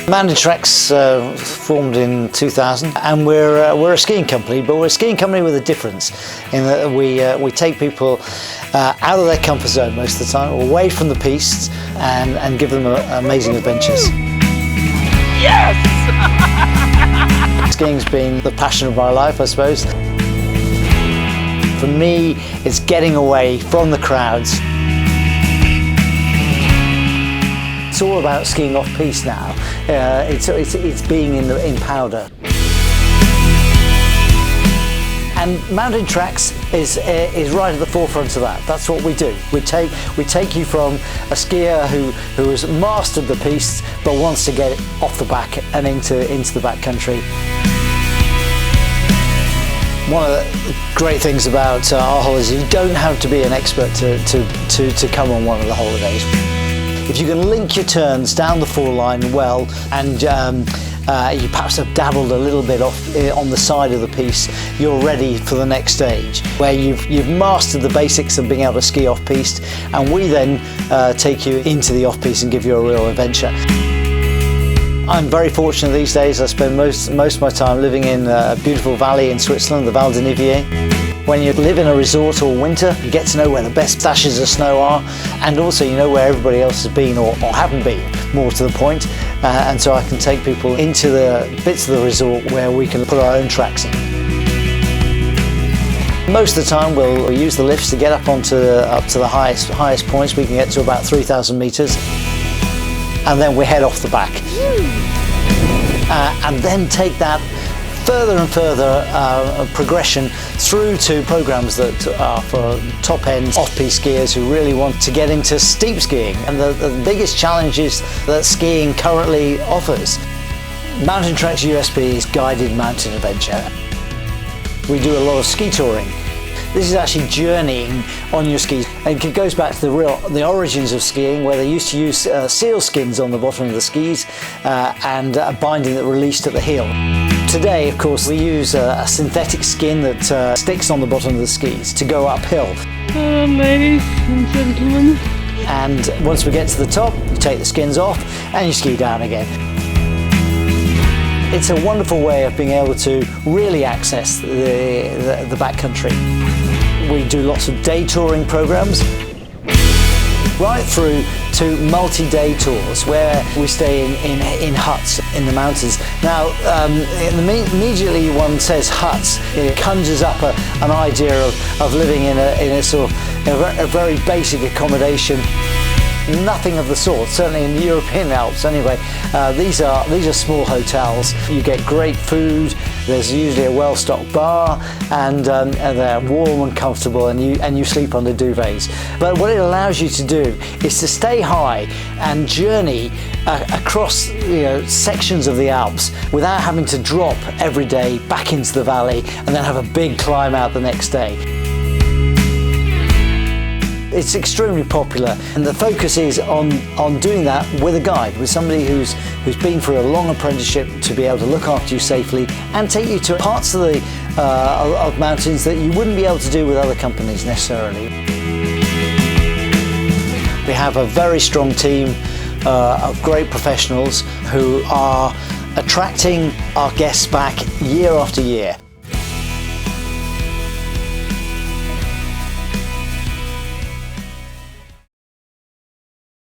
Mountain Tracks formed in 2000, and we're a skiing company, but we're a skiing company with a difference in that we take people out of their comfort zone most of the time, away from the pistes, and give them amazing adventures. Yes! Skiing's been the passion of my life, I suppose. For me, it's getting away from the crowds. It's all about skiing off-piste now. It's being in powder. And Mountain Tracks is right at the forefront of that. That's what we do. We take you from a skier who has mastered the piste but wants to get it off the back and into the backcountry. One of the great things about our holidays is you don't have to be an expert to come on one of the holidays. If you can link your turns down the four line well, and you perhaps have dabbled a little bit off on the side of the piste, you're ready for the next stage, where you've mastered the basics of being able to ski off piste, and we then take you into the off piste and give you a real adventure. I'm very fortunate these days. I spend most of my time living in a beautiful valley in Switzerland, the Val d'Ivier. When you live in a resort all winter, you get to know where the best stashes of snow are, and also you know where everybody else has been or haven't been, more to the point. And so I can take people into the bits of the resort where we can put our own tracks in. Most of the time we'll use the lifts to get up to the highest points. We can get to about 3,000 metres. And then we head off the back. And then take that further and further progression through to programs that are for top-end off-piste skiers who really want to get into steep skiing, and the biggest challenges that skiing currently offers. Mountain Tracks USP is guided mountain adventure. We do a lot of ski touring. This is actually journeying on your skis, and it goes back to the origins of skiing, where they used to use seal skins on the bottom of the skis and a binding that released at the heel. Today, of course, we use a synthetic skin that sticks on the bottom of the skis to go uphill. Hello, ladies and gentlemen. And once we get to the top, you take the skins off and you ski down again. It's a wonderful way of being able to really access the backcountry. We do lots of day touring programs, right through to multi-day tours where we stay in huts in the mountains. Now, immediately one says huts, it conjures up an idea of living in a sort of a very basic accommodation. Nothing of the sort, certainly in the European Alps anyway. These are small hotels. You get great food, there's usually a well-stocked bar, and they're warm and comfortable, and you sleep under duvets. But what it allows you to do is to stay high and journey across sections of the Alps without having to drop every day back into the valley and then have a big climb out the next day. It's extremely popular, and the focus is on doing that with a guide, with somebody who's been through a long apprenticeship to be able to look after you safely and take you to parts of of mountains that you wouldn't be able to do with other companies necessarily. We have a very strong team of great professionals who are attracting our guests back year after year.